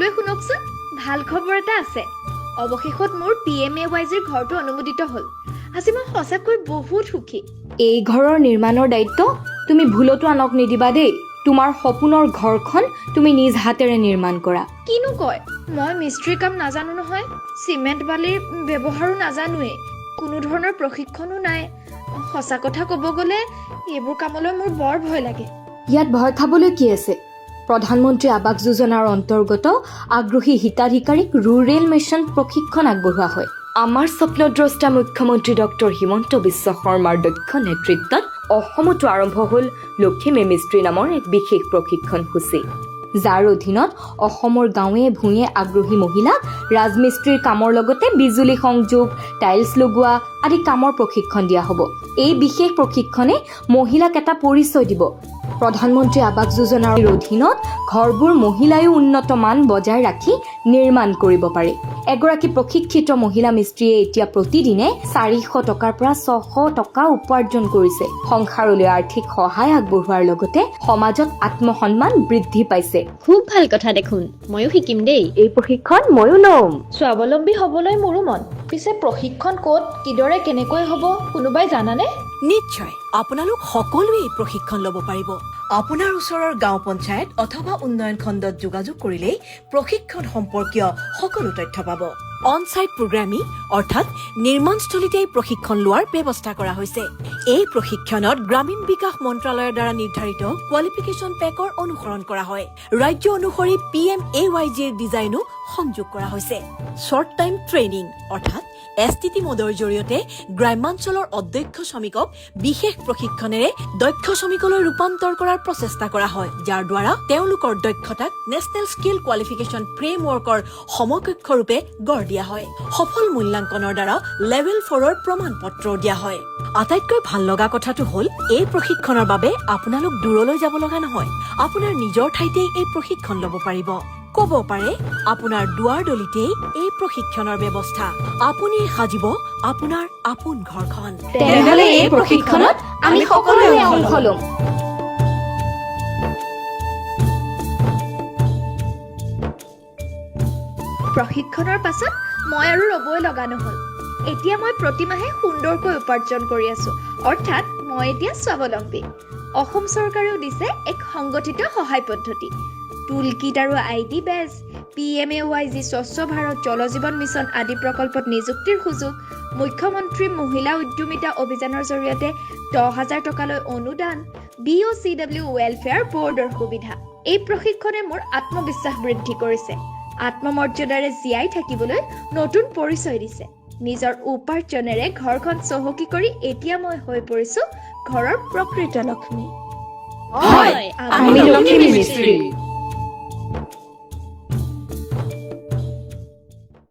সকলোৱে শুনকচোন, ভাল খবৰ এটা আছে। অৱশেষত মোৰ PMAYGৰ ঘৰটো অনুমোদিত হ'ল। আজি মই সঁচাকৈ বহুত সুখী। এই ঘৰৰ নিৰ্মাণৰ দায়িত্ব তুমি ভুলতো আনক নিদিবা দেই। তোমাৰ সপোনৰ ঘৰখন তুমি নিজ হাতেৰে নিৰ্মাণ কৰা। কিনো কয়, মই মিস্ত্ৰীৰ কাম নাজানো নহয়। চিমেণ্ট বালিৰ ব্যৱহাৰো নাজানোৱেই। কোনো ধৰণৰ প্ৰশিক্ষণো নাই। সঁচা কথা ক'ব গ'লে এইবোৰ কামলৈ মোৰ বৰ ভয় লাগে। ইয়াত ভয় খাবলৈ কি আছে? প্ৰধানমন্ত্ৰী আৱাস যোজনাৰ অন্তৰ্গত আগ্ৰহী হিতাধিকাৰীক ৰুৰেল মিছন প্ৰশিক্ষণ আগবঢ়োৱা হয়। আমাৰ স্বপ্নদ্ৰষ্টা মুখ্যমন্ত্ৰী ডক্টৰ হিমন্ত বিশ্ব শৰ্মাৰ দক্ষ নেতৃত্বত অসমতো আৰম্ভ হ'ল লক্ষী মিস্ত্ৰী নামৰ এক বিশেষ প্ৰশিক্ষণ সূচী, যাৰ অধীনত অসমৰ গাঁৱে ভূঞে আগ্ৰহী মহিলাক ৰাজমিস্ত্ৰীৰ কামৰ লগতে বিজুলী সংযোগ, টাইলছ লগোৱা আদি কামৰ প্ৰশিক্ষণ দিয়া হ'ব। এই বিশেষ প্ৰশিক্ষণে মহিলাক এটা পৰিচয় দিব। প্ৰধানমন্ত্ৰী আৱাস যোজনাৰ অধীনত ঘৰবোৰ মহিলায়ো উন্নত মান বজাই ৰাখি নিৰ্মাণ কৰিব পাৰে। এগৰাকী প্ৰশিক্ষিত মহিলা মিস্ত্ৰীয়ে এতিয়া প্ৰতিদিনে 400 টকাৰ পৰা 600 টকা উপাৰ্জন কৰিছে। সংসাৰলৈ আৰ্থিক সহায় আগবঢ়োৱাৰ লগতে সমাজত আত্মসন্মান বৃদ্ধি পাইছে। খুব ভাল কথা দেখোন, ময়ো শিকিম দেই। এই প্ৰশিক্ষণ ময়ো ল'ম। স্বাৱলম্বী হ'বলৈ মোৰো মন। পিছে প্ৰশিক্ষণ ক'ত, কিদৰে, কেনেকৈ হ'ব কোনোবাই জানানে? নিশ্চয়, আপোনালোক সকলোৱে এই প্ৰশিক্ষণ ল'ব পাৰিব। আপোনাৰ ওচৰৰ গাঁও পঞ্চায়ত অথবা উন্নয়ন খণ্ডত যোগাযোগ কৰিলেই প্ৰশিক্ষণ সম্পৰ্কীয় সকলো তথ্য পাব। অন চাইট প্ৰগ্ৰামিং অৰ্থাৎ নিৰ্মাণস্থলীতেই প্ৰশিক্ষণ লোৱাৰ ব্যৱস্থা কৰা হৈছে। এই প্ৰশিক্ষণত গ্ৰামীণ বিকাশ মন্ত্ৰালয়ৰ দ্বাৰা নিৰ্ধাৰিত কোৱালিফিকেশ্যন পেকৰ অনুসৰণ কৰা হয়। ৰাজ্য অনুসৰি PMAYGৰ ডিজাইনো সংযোগ কৰা হৈছে। শ্বৰ্ট টাইম ট্ৰেইনিং অৰ্থাৎ STT মডৰ জৰিয়তে গ্ৰাম্যাঞ্চলৰ অদক্ষ শ্ৰমিকক বিশেষ প্ৰশিক্ষণেৰে দক্ষ শ্ৰমিকলৈ ৰূপান্তৰ কৰাৰ প্ৰচেষ্টা কৰা হয়, যাৰ দ্বাৰা তেওঁলোকৰ দক্ষতাক নেশ্যনেল স্কিল কোৱালিফিকেশ্যন ফ্ৰেমৱৰ্কৰ সমকক্ষ ৰূপে গঢ় দিয়া হয়। সফল মূল্যাংকনৰ দ্বাৰা লেভেল 4ৰ প্ৰমাণ পত্ৰ দিয়া হয়। আটাইতকৈ ভাল লগা কথাটো হ'ল এই প্ৰশিক্ষণৰ বাবে আপোনালোক দূৰলৈ যাব লগা নহয়। আপোনাৰ নিজৰ ঠাইতেই এই প্ৰশিক্ষণ ল'ব পাৰিব। ক'ব পাৰে আপোনাৰ দুৱাৰ দলিতেই এই প্ৰশিক্ষণৰ ব্যৱস্থা। আপুনি সাজিব আপোনাৰ আপোন ঘৰখন। তেনেহ'লে এই প্ৰশিক্ষণত আমি সকলোৱে অংশ ল'ম। প্ৰশিক্ষণৰ পাছত মই আৰু ৰ'বই লগা নহ'ল। এতিয়া মই প্ৰতিমাহে সুন্দৰকৈ উপাৰ্জন কৰি আছো, অৰ্থাৎ মই এতিয়া স্বাৱলম্বী। অসম চৰকাৰেও দিছে এক সংগঠিত সহায় পদ্ধতি। টুল কিট আৰু ID বেজ, PMAYG স্বচ্ছ ভাৰত জল জীৱন মিছন আদি প্ৰকল্পত নিযুক্তিৰ সুযোগ, মুখ্যমন্ত্ৰী মহিলা উদ্যমিতা অভিযানৰ জৰিয়তে 10,000 টকালৈ অনুদান, BOCW ৱেলফেয়াৰ বৰ্ডৰ সুবিধা। এই প্ৰশিক্ষণে মোৰ আত্মবিশ্বাস বৃদ্ধি কৰিছে, আত্মমৰ্যাদাৰে জীয়াই থাকিবলৈ নতুন পৰিচয় দিছে। নিজৰ উপাৰ্জনেৰে ঘৰখন চহকী কৰি এতিয়া মই হৈ পৰিছো ঘৰৰ প্ৰকৃত লক্ষ্মী। আমি লক্ষ্মী মিস্ত্ৰী।